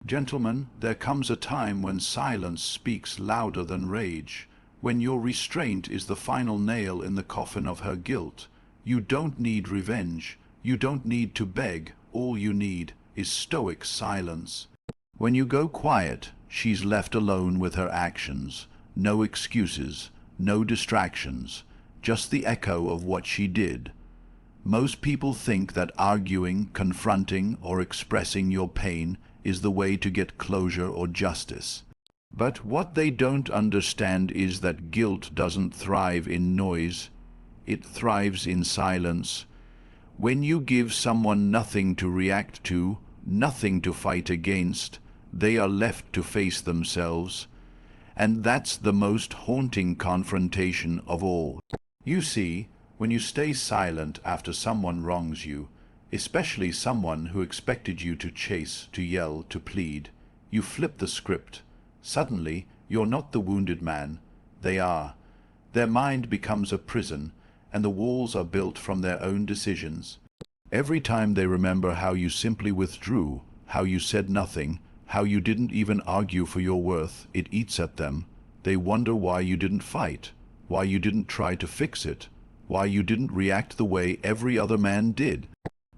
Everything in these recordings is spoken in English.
Gentlemen, there comes a time when silence speaks louder than rage, when your restraint is the final nail in the coffin of her guilt. You don't need revenge. You don't need to beg. All you need is stoic silence. When you go quiet, she's left alone with her actions. No excuses, no distractions, just the echo of what she did. Most people think that arguing, confronting, or expressing your pain is the way to get closure or justice. But what they don't understand is that guilt doesn't thrive in noise. It thrives in silence. When you give someone nothing to react to, nothing to fight against, they are left to face themselves. And that's the most haunting confrontation of all. You see, when you stay silent after someone wrongs you, especially someone who expected you to chase, to yell, to plead, you flip the script. Suddenly, you're not the wounded man. They are. Their mind becomes a prison, and the walls are built from their own decisions. Every time they remember how you simply withdrew, how you said nothing, how you didn't even argue for your worth, it eats at them. They wonder why you didn't fight, why you didn't try to fix it, why you didn't react the way every other man did.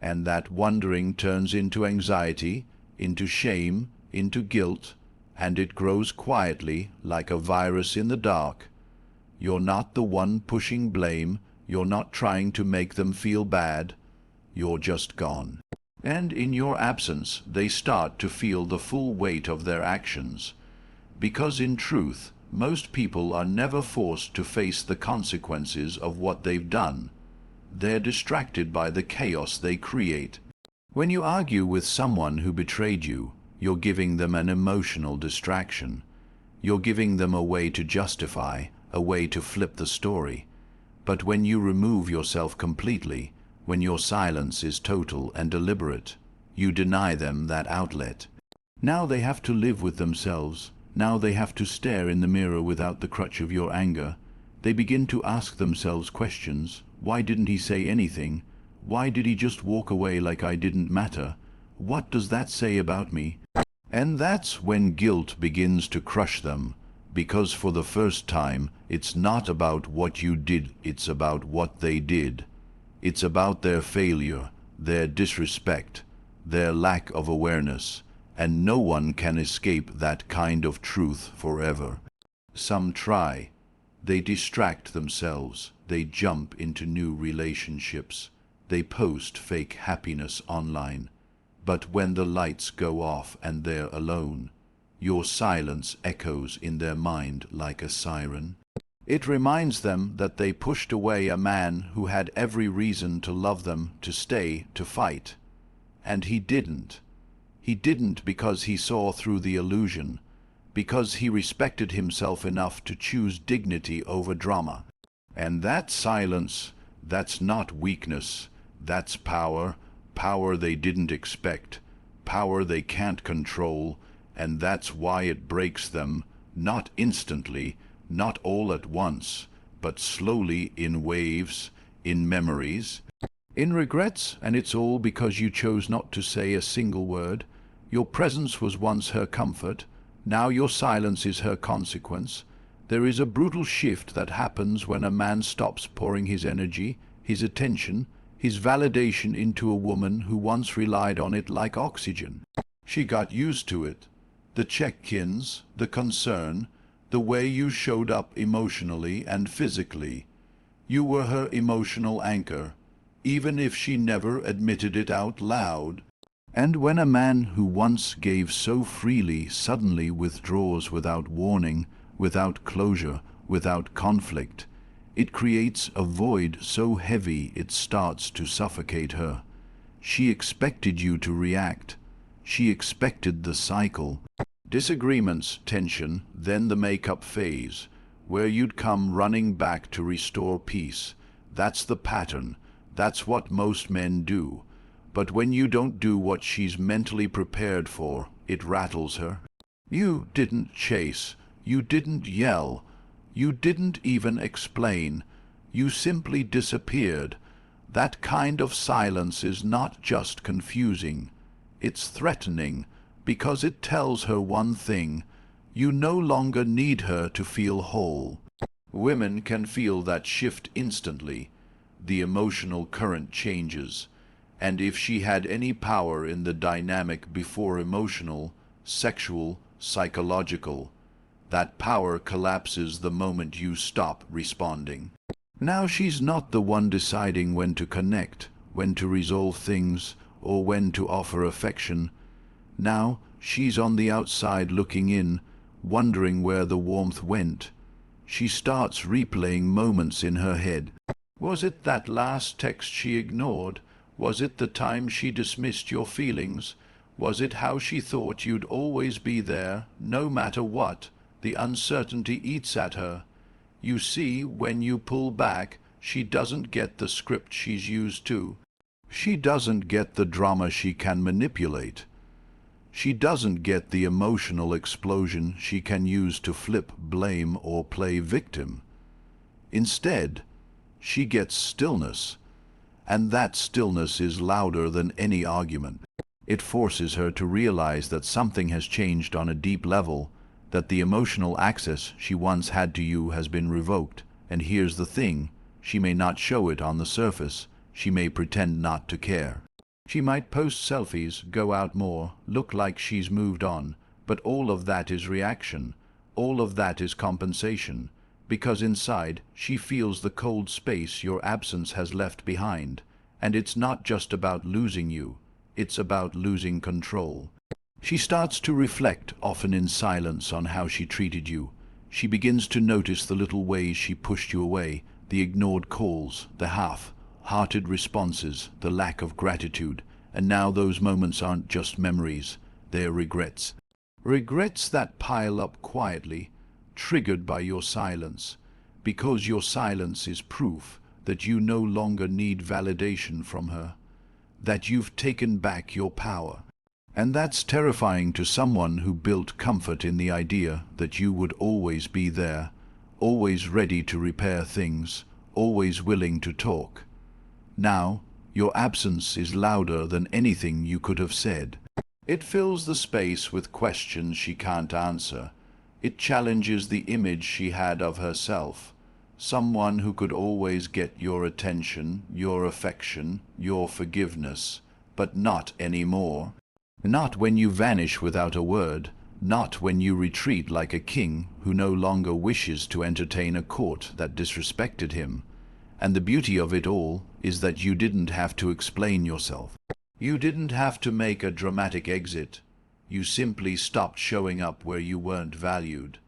And that wondering turns into anxiety, into shame, into guilt, and it grows quietly like a virus in the dark. You're not the one pushing blame, you're not trying to make them feel bad, you're just gone. And in your absence, they start to feel the full weight of their actions. Because in truth, most people are never forced to face the consequences of what they've done. They're distracted by the chaos they create. When you argue with someone who betrayed you, you're giving them an emotional distraction. You're giving them a way to justify, a way to flip the story. But when you remove yourself completely, when your silence is total and deliberate, you deny them that outlet. Now they have to live with themselves. Now they have to stare in the mirror without the crutch of your anger. They begin to ask themselves questions. Why didn't he say anything? Why did he just walk away like I didn't matter? What does that say about me? And that's when guilt begins to crush them, because for the first time, it's not about what you did, it's about what they did. It's about their failure, their disrespect, their lack of awareness, and no one can escape that kind of truth forever. Some try. They distract themselves. They jump into new relationships. They post fake happiness online. But when the lights go off and they're alone, your silence echoes in their mind like a siren. It reminds them that they pushed away a man who had every reason to love them, to stay, to fight. And he didn't. He didn't because he saw through the illusion, because he respected himself enough to choose dignity over drama. And that silence, that's not weakness, that's power, power they didn't expect, power they can't control, and that's why it breaks them, not instantly, not all at once, but slowly in waves, in memories, in regrets, and it's all because you chose not to say a single word. Your presence was once her comfort, now your silence is her consequence. There is a brutal shift that happens when a man stops pouring his energy, his attention, his validation into a woman who once relied on it like oxygen. She got used to it. The check-ins, the concern, the way you showed up emotionally and physically. You were her emotional anchor, even if she never admitted it out loud. And when a man who once gave so freely suddenly withdraws without warning, without closure, without conflict, it creates a void so heavy it starts to suffocate her. She expected you to react. She expected the cycle. Disagreements, tension, then the make-up phase, where you'd come running back to restore peace. That's the pattern. That's what most men do. But when you don't do what she's mentally prepared for, it rattles her. You didn't chase. You didn't yell. You didn't even explain. You simply disappeared. That kind of silence is not just confusing. It's threatening, because it tells her one thing: you no longer need her to feel whole. Women can feel that shift instantly. The emotional current changes, and if she had any power in the dynamic before, emotional, sexual, psychological, that power collapses the moment you stop responding. Now she's not the one deciding when to connect, when to resolve things, or when to offer affection. Now she's on the outside looking in, wondering where the warmth went. She starts replaying moments in her head. Was it that last text she ignored? Was it the time she dismissed your feelings? Was it how she thought you'd always be there, no matter what? The uncertainty eats at her. You see, when you pull back, she doesn't get the script she's used to. She doesn't get the drama she can manipulate. She doesn't get the emotional explosion she can use to flip, blame, or play victim. Instead, she gets stillness, and that stillness is louder than any argument. It forces her to realize that something has changed on a deep level, that the emotional access she once had to you has been revoked. And here's the thing: she may not show it on the surface. She may pretend not to care. She might post selfies, go out more, look like she's moved on, but all of that is reaction. All of that is compensation, because inside she feels the cold space your absence has left behind. And it's not just about losing you, it's about losing control. She starts to reflect, often in silence, on how she treated you. She begins to notice the little ways she pushed you away, the ignored calls, the half-hearted responses, the lack of gratitude. And now those moments aren't just memories, they're regrets. Regrets that pile up quietly, triggered by your silence, because your silence is proof that you no longer need validation from her, that you've taken back your power. And that's terrifying to someone who built comfort in the idea that you would always be there, always ready to repair things, always willing to talk. Now, your absence is louder than anything you could have said. It fills the space with questions she can't answer. It challenges the image she had of herself, someone who could always get your attention, your affection, your forgiveness, but not anymore. Not when you vanish without a word, not when you retreat like a king who no longer wishes to entertain a court that disrespected him. And the beauty of it all is that you didn't have to explain yourself. You didn't have to make a dramatic exit. You simply stopped showing up where you weren't valued.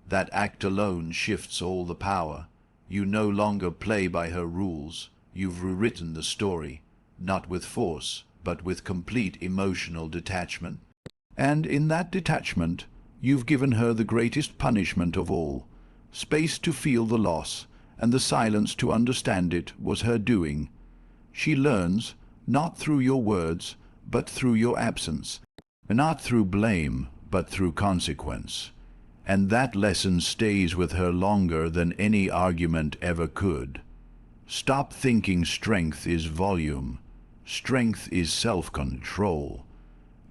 That act alone shifts all the power. You no longer play by her rules. You've rewritten the story, not with force, but with complete emotional detachment. And in that detachment, you've given her the greatest punishment of all. Space to feel the loss, and the silence to understand it was her doing. She learns, not through your words, but through your absence. Not through blame, but through consequence. And that lesson stays with her longer than any argument ever could. Stop thinking strength is volume. Strength is self-control.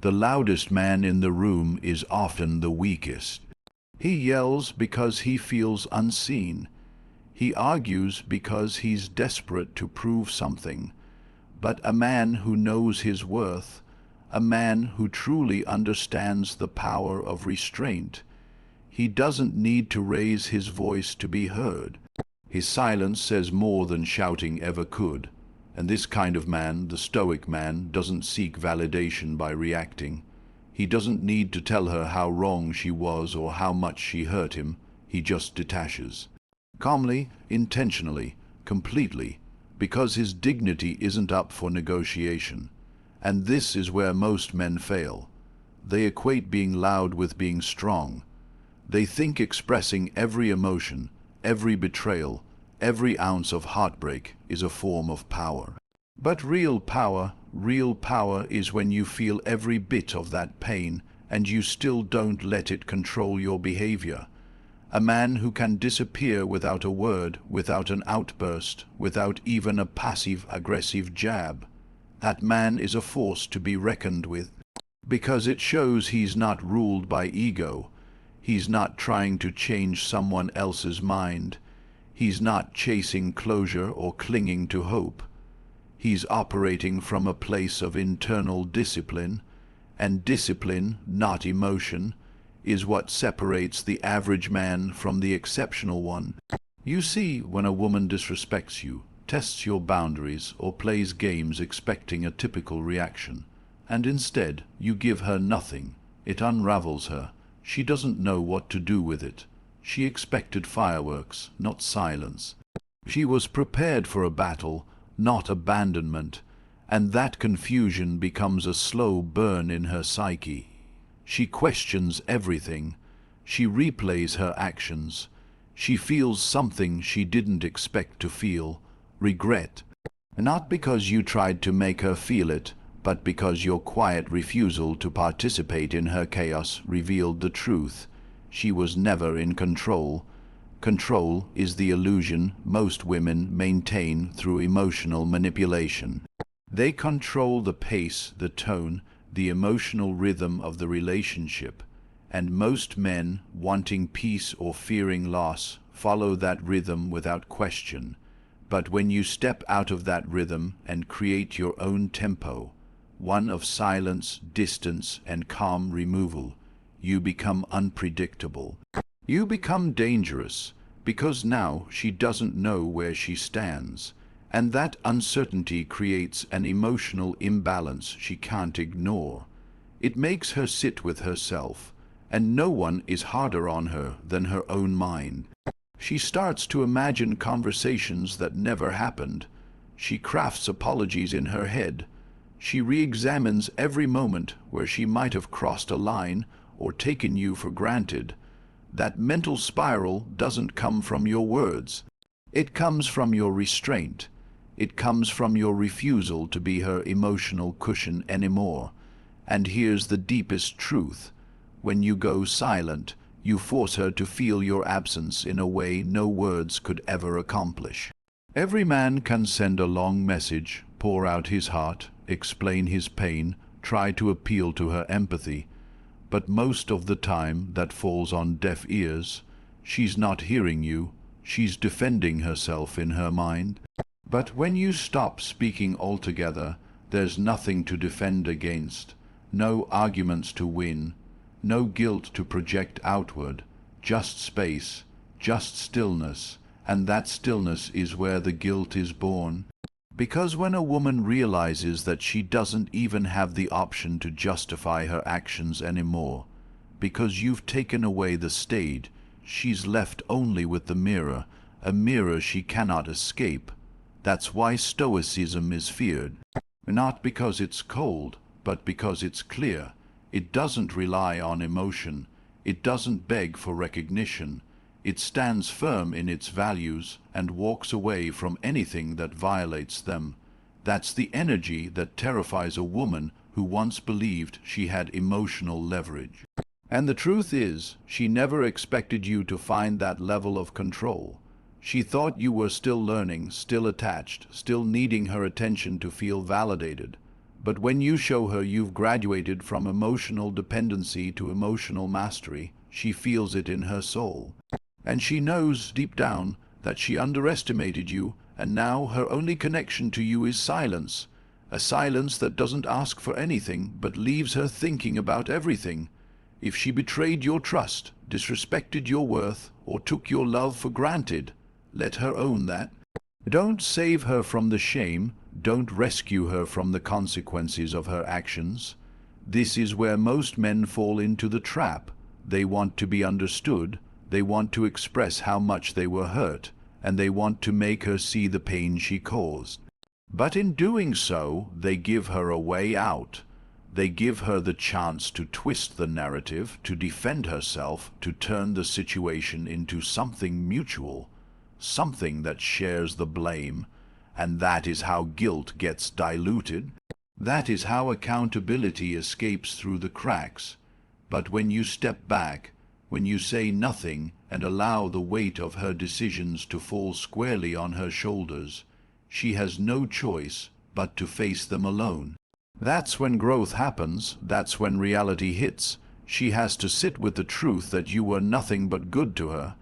The loudest man in the room is often the weakest. He yells because he feels unseen. He argues because he's desperate to prove something. But a man who knows his worth, a man who truly understands the power of restraint, he doesn't need to raise his voice to be heard. His silence says more than shouting ever could. And this kind of man, the Stoic man, doesn't seek validation by reacting. He doesn't need to tell her how wrong she was or how much she hurt him. He just detaches. Calmly, intentionally, completely, because his dignity isn't up for negotiation. And this is where most men fail. They equate being loud with being strong. They think expressing every emotion, every betrayal, every ounce of heartbreak is a form of power. But real power is when you feel every bit of that pain and you still don't let it control your behavior. A man who can disappear without a word, without an outburst, without even a passive-aggressive jab. That man is a force to be reckoned with. because it shows he's not ruled by ego. He's not trying to change someone else's mind. He's not chasing closure or clinging to hope. He's operating from a place of internal discipline, and discipline, not emotion, is what separates the average man from the exceptional one. You see, when a woman disrespects you, tests your boundaries, or plays games expecting a typical reaction, and instead you give her nothing, it unravels her. She doesn't know what to do with it. She expected fireworks, not silence. She was prepared for a battle, not abandonment, and that confusion becomes a slow burn in her psyche. She questions everything. She replays her actions. She feels something she didn't expect to feel, regret. Not because you tried to make her feel it, but because your quiet refusal to participate in her chaos revealed the truth. She was never in control. Control is the illusion most women maintain through emotional manipulation. They control the pace, the tone, the emotional rhythm of the relationship, and most men, wanting peace or fearing loss, follow that rhythm without question. But when you step out of that rhythm and create your own tempo, one of silence, distance, and calm removal, you become unpredictable. You become dangerous, because now she doesn't know where she stands, and that uncertainty creates an emotional imbalance she can't ignore. It makes her sit with herself, and no one is harder on her than her own mind. She starts to imagine conversations that never happened. She crafts apologies in her head. She re-examines every moment where she might have crossed a line or taken you for granted. That mental spiral doesn't come from your words. It comes from your restraint. It comes from your refusal to be her emotional cushion anymore. And here's the deepest truth. When you go silent, you force her to feel your absence in a way no words could ever accomplish. Every man can send a long message, pour out his heart, explain his pain, try to appeal to her empathy. But most of the time that falls on deaf ears. She's not hearing you. She's defending herself in her mind. But when you stop speaking altogether, there's nothing to defend against, no arguments to win, no guilt to project outward, just space, just stillness, and that stillness is where the guilt is born. Because when a woman realizes that she doesn't even have the option to justify her actions anymore, because you've taken away the stage, she's left only with the mirror, a mirror she cannot escape. That's why Stoicism is feared. Not because it's cold, but because it's clear. It doesn't rely on emotion. It doesn't beg for recognition. It stands firm in its values and walks away from anything that violates them. That's the energy that terrifies a woman who once believed she had emotional leverage. And the truth is, she never expected you to find that level of control. She thought you were still learning, still attached, still needing her attention to feel validated. But when you show her you've graduated from emotional dependency to emotional mastery, she feels it in her soul. And she knows deep down that she underestimated you, and now her only connection to you is silence. A silence that doesn't ask for anything, but leaves her thinking about everything. If she betrayed your trust, disrespected your worth, or took your love for granted, let her own that. Don't save her from the shame. Don't rescue her from the consequences of her actions. This is where most men fall into the trap. They want to be understood. They want to express how much they were hurt, and they want to make her see the pain she caused. But in doing so, they give her a way out. They give her the chance to twist the narrative, to defend herself, to turn the situation into something mutual, something that shares the blame. And that is how guilt gets diluted. That is how accountability escapes through the cracks. But when you step back, when you say nothing and allow the weight of her decisions to fall squarely on her shoulders, she has no choice but to face them alone. That's when growth happens, that's when reality hits. She has to sit with the truth that you were nothing but good to her.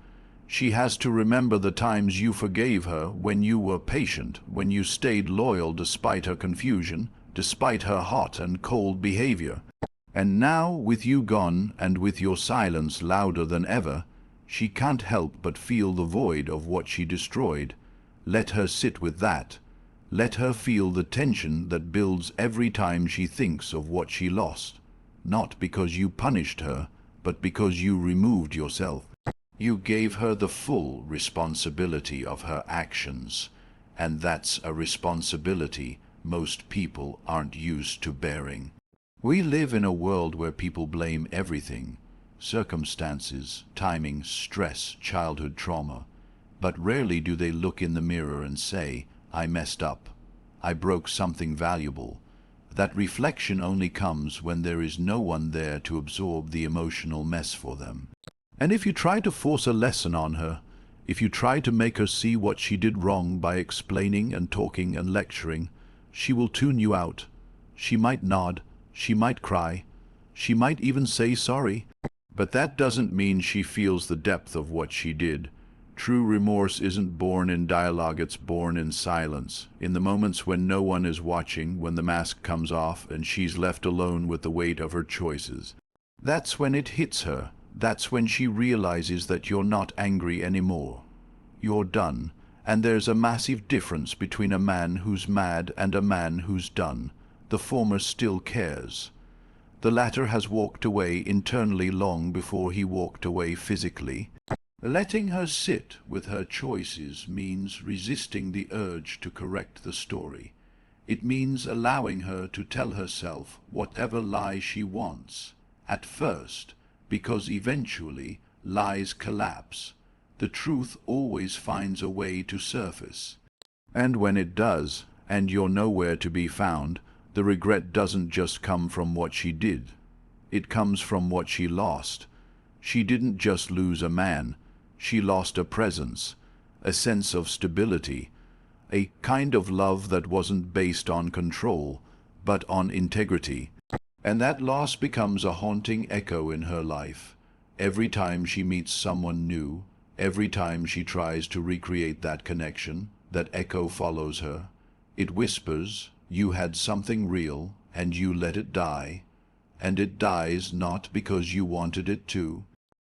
She has to remember the times you forgave her, when you were patient, when you stayed loyal despite her confusion, despite her hot and cold behavior. And now, with you gone, and with your silence louder than ever, she can't help but feel the void of what she destroyed. Let her sit with that. Let her feel the tension that builds every time she thinks of what she lost. Not because you punished her, but because you removed yourself. You gave her the full responsibility of her actions, and that's a responsibility most people aren't used to bearing. We live in a world where people blame everything: circumstances, timing, stress, childhood trauma. But rarely do they look in the mirror and say, I messed up. I broke something valuable. That reflection only comes when there is no one there to absorb the emotional mess for them. And if you try to force a lesson on her, if you try to make her see what she did wrong by explaining and talking and lecturing, she will tune you out. She might nod, she might cry, she might even say sorry. But that doesn't mean she feels the depth of what she did. True remorse isn't born in dialogue, it's born in silence. In the moments when no one is watching, when the mask comes off and she's left alone with the weight of her choices. That's when it hits her. That's when she realizes that you're not angry anymore. You're done. And there's a massive difference between a man who's mad and a man who's done. The former still cares. The latter has walked away internally long before he walked away physically. Letting her sit with her choices means resisting the urge to correct the story. It means allowing her to tell herself whatever lie she wants, at first, because eventually lies collapse. The truth always finds a way to surface. And when it does, and you're nowhere to be found, the regret doesn't just come from what she did. It comes from what she lost. She didn't just lose a man. She lost a presence, a sense of stability, a kind of love that wasn't based on control, but on integrity. And that loss becomes a haunting echo in her life. Every time she meets someone new, every time she tries to recreate that connection, that echo follows her. It whispers, you had something real, and you let it die. And it dies not because you wanted it to,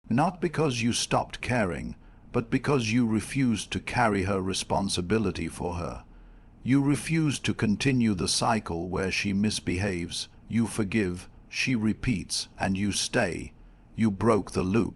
not because you stopped caring, but because you refused to carry her responsibility for her. You refuse to continue the cycle where she misbehaves, you forgive, she repeats, and you stay. You broke the loop.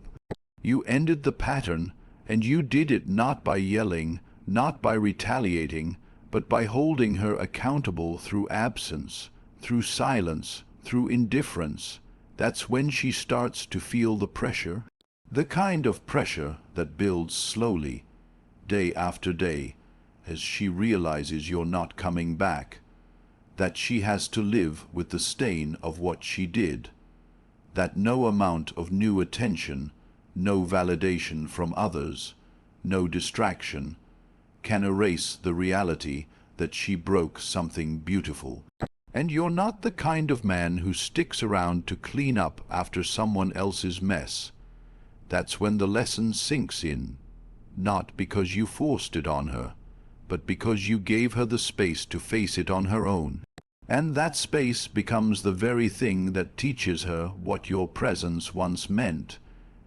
You ended the pattern, and you did it not by yelling, not by retaliating, but by holding her accountable through absence, through silence, through indifference. That's when she starts to feel the pressure, the kind of pressure that builds slowly, day after day, as she realizes you're not coming back, that she has to live with the stain of what she did, that no amount of new attention, no validation from others, no distraction, can erase the reality that she broke something beautiful. And you're not the kind of man who sticks around to clean up after someone else's mess. That's when the lesson sinks in, not because you forced it on her, but because you gave her the space to face it on her own. And that space becomes the very thing that teaches her what your presence once meant.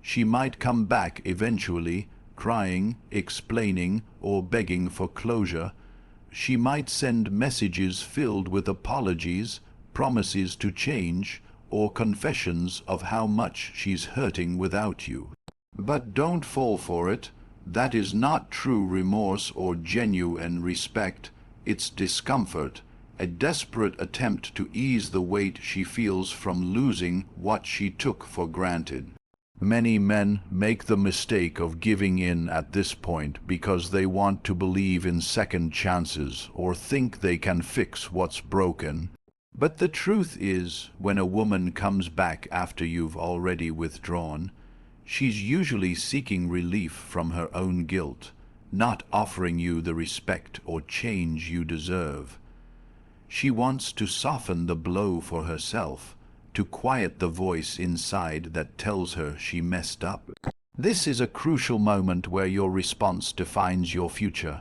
She might come back eventually, crying, explaining, or begging for closure. She might send messages filled with apologies, promises to change, or confessions of how much she's hurting without you. But don't fall for it. That is not true remorse or genuine respect. It's discomfort, a desperate attempt to ease the weight she feels from losing what she took for granted. Many men make the mistake of giving in at this point because they want to believe in second chances or think they can fix what's broken. But the truth is, when a woman comes back after you've already withdrawn, she's usually seeking relief from her own guilt, not offering you the respect or change you deserve. She wants to soften the blow for herself, to quiet the voice inside that tells her she messed up. This is a crucial moment where your response defines your future.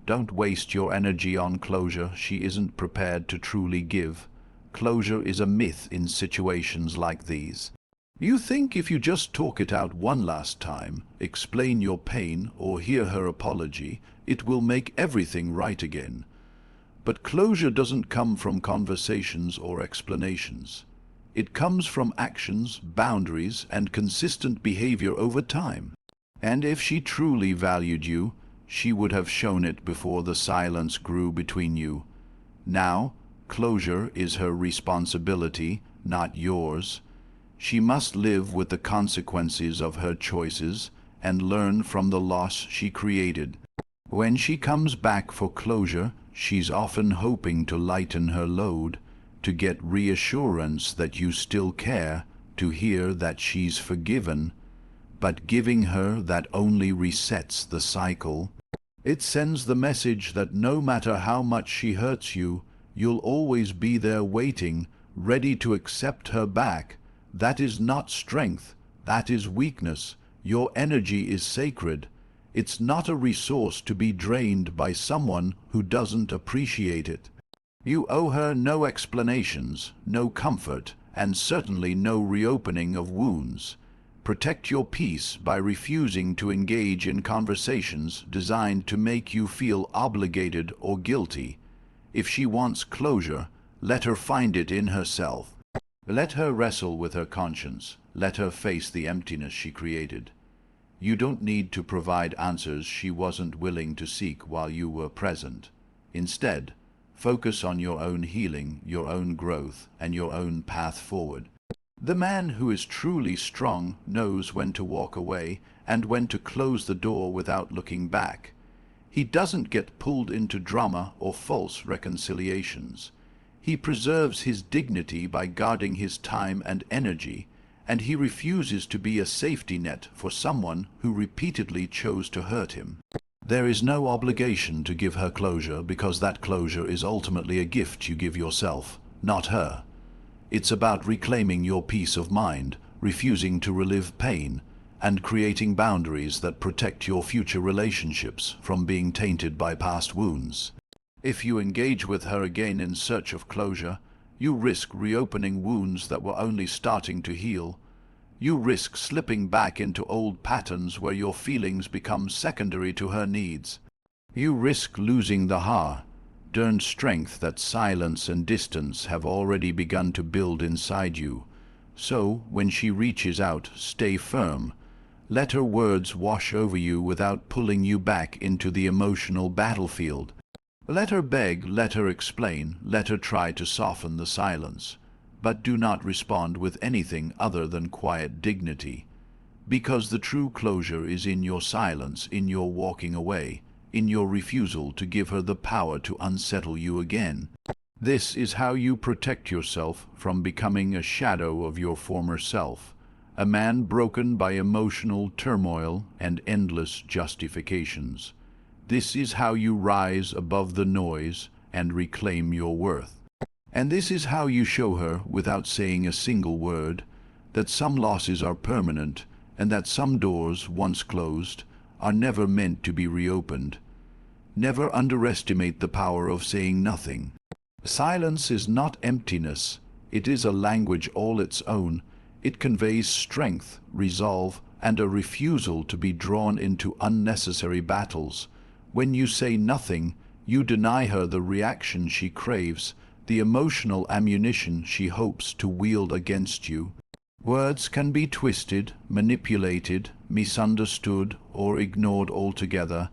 Don't waste your energy on closure she isn't prepared to truly give. Closure is a myth in situations like these. You think if you just talk it out one last time, explain your pain, or hear her apology, it will make everything right again. But closure doesn't come from conversations or explanations. It comes from actions, boundaries, and consistent behavior over time. And if she truly valued you, she would have shown it before the silence grew between you. Now, closure is her responsibility, not yours. She must live with the consequences of her choices and learn from the loss she created. When she comes back for closure, she's often hoping to lighten her load, to get reassurance that you still care, to hear that she's forgiven. But giving her that only resets the cycle. It sends the message that no matter how much she hurts you, you'll always be there waiting, ready to accept her back. That is not strength, that is weakness. Your energy is sacred. It's not a resource to be drained by someone who doesn't appreciate it. You owe her no explanations, no comfort, and certainly no reopening of wounds. Protect your peace by refusing to engage in conversations designed to make you feel obligated or guilty. If she wants closure, let her find it in herself. Let her wrestle with her conscience. Let her face the emptiness she created. You don't need to provide answers she wasn't willing to seek while you were present. Instead, focus on your own healing, your own growth, and your own path forward. The man who is truly strong knows when to walk away and when to close the door without looking back. He doesn't get pulled into drama or false reconciliations. He preserves his dignity by guarding his time and energy, and he refuses to be a safety net for someone who repeatedly chose to hurt him. There is no obligation to give her closure because that closure is ultimately a gift you give yourself, not her. It's about reclaiming your peace of mind, refusing to relive pain, and creating boundaries that protect your future relationships from being tainted by past wounds. If you engage with her again in search of closure, you risk reopening wounds that were only starting to heal. You risk slipping back into old patterns where your feelings become secondary to her needs. You risk losing the hard-earned strength that silence and distance have already begun to build inside you. So, when she reaches out, stay firm. Let her words wash over you without pulling you back into the emotional battlefield. Let her beg, let her explain, let her try to soften the silence. But do not respond with anything other than quiet dignity. Because the true closure is in your silence, in your walking away, in your refusal to give her the power to unsettle you again. This is how you protect yourself from becoming a shadow of your former self, a man broken by emotional turmoil and endless justifications. This is how you rise above the noise and reclaim your worth. And this is how you show her, without saying a single word, that some losses are permanent and that some doors, once closed, are never meant to be reopened. Never underestimate the power of saying nothing. Silence is not emptiness. It is a language all its own. It conveys strength, resolve, and a refusal to be drawn into unnecessary battles. When you say nothing, you deny her the reaction she craves, the emotional ammunition she hopes to wield against you. Words can be twisted, manipulated, misunderstood, or ignored altogether,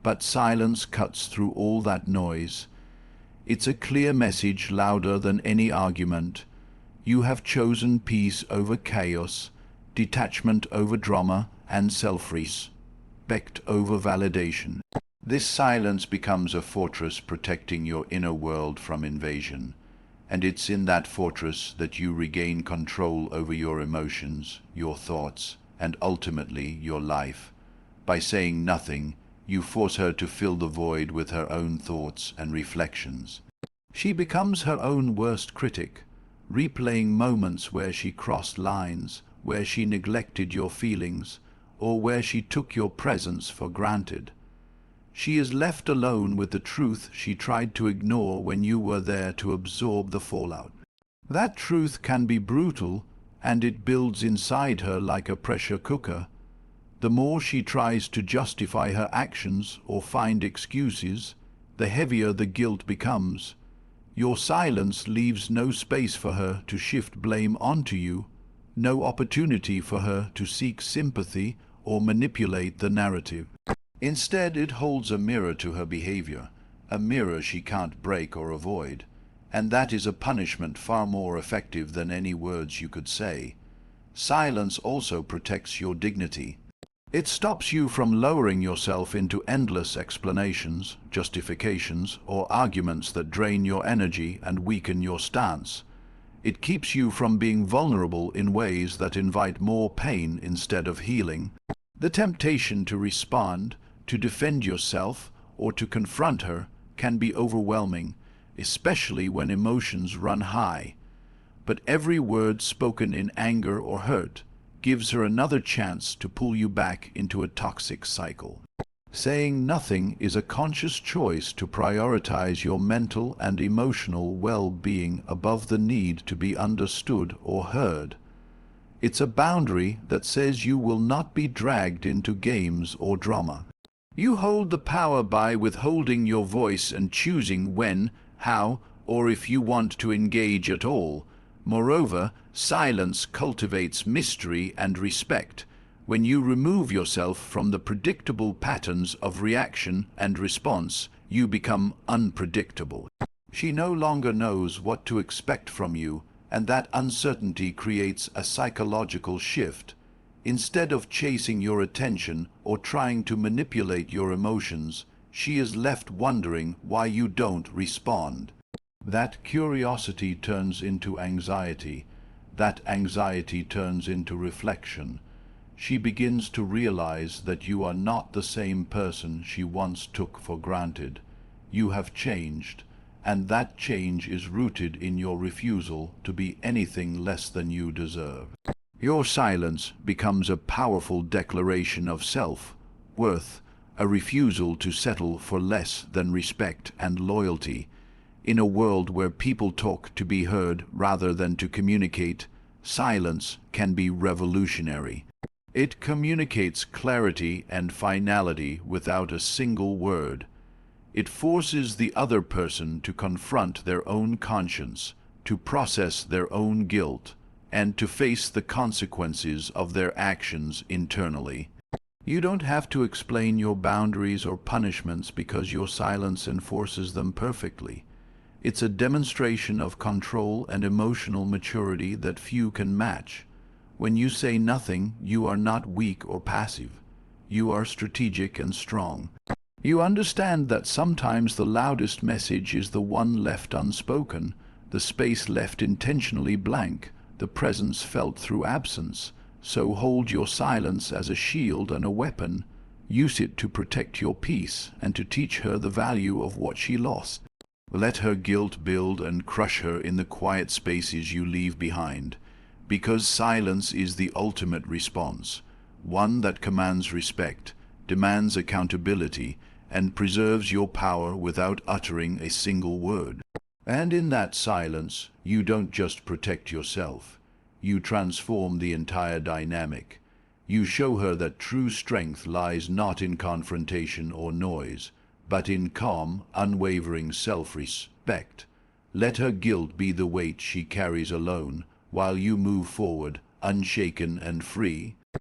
but silence cuts through all that noise. It's a clear message louder than any argument. You have chosen peace over chaos, detachment over drama, and self-respect over validation. This silence becomes a fortress protecting your inner world from invasion, and it's in that fortress that you regain control over your emotions, your thoughts, and ultimately your life. By saying nothing, you force her to fill the void with her own thoughts and reflections. She becomes her own worst critic, replaying moments where she crossed lines, where she neglected your feelings, or where she took your presence for granted. She is left alone with the truth she tried to ignore when you were there to absorb the fallout. That truth can be brutal, and it builds inside her like a pressure cooker. The more she tries to justify her actions or find excuses, the heavier the guilt becomes. Your silence leaves no space for her to shift blame onto you, no opportunity for her to seek sympathy or manipulate the narrative. Instead, it holds a mirror to her behavior, a mirror she can't break or avoid, and that is a punishment far more effective than any words you could say. Silence also protects your dignity. It stops you from lowering yourself into endless explanations, justifications, or arguments that drain your energy and weaken your stance. It keeps you from being vulnerable in ways that invite more pain instead of healing. The temptation to respond, to defend yourself, or to confront her can be overwhelming, especially when emotions run high. But every word spoken in anger or hurt gives her another chance to pull you back into a toxic cycle. Saying nothing is a conscious choice to prioritize your mental and emotional well-being above the need to be understood or heard. It's a boundary that says you will not be dragged into games or drama. You hold the power by withholding your voice and choosing when, how, or if you want to engage at all. Moreover, silence cultivates mystery and respect. When you remove yourself from the predictable patterns of reaction and response, you become unpredictable. She no longer knows what to expect from you, and that uncertainty creates a psychological shift. Instead of chasing your attention or trying to manipulate your emotions, she is left wondering why you don't respond. That curiosity turns into anxiety. That anxiety turns into reflection. She begins to realize that you are not the same person she once took for granted. You have changed, and that change is rooted in your refusal to be anything less than you deserve. Your silence becomes a powerful declaration of self-worth, a refusal to settle for less than respect and loyalty. In a world where people talk to be heard rather than to communicate, silence can be revolutionary. It communicates clarity and finality without a single word. It forces the other person to confront their own conscience, to process their own guilt, and to face the consequences of their actions internally. You don't have to explain your boundaries or punishments because your silence enforces them perfectly. It's a demonstration of control and emotional maturity that few can match. When you say nothing, you are not weak or passive. You are strategic and strong. You understand that sometimes the loudest message is the one left unspoken, the space left intentionally blank, the presence felt through absence. So hold your silence as a shield and a weapon. Use it to protect your peace and to teach her the value of what she lost. Let her guilt build and crush her in the quiet spaces you leave behind, because silence is the ultimate response, one that commands respect, demands accountability, and preserves your power without uttering a single word. And in that silence, you don't just protect yourself. You transform the entire dynamic. You show her that true strength lies not in confrontation or noise, but in calm, unwavering self-respect. Let her guilt be the weight she carries alone, while you move forward, unshaken and free.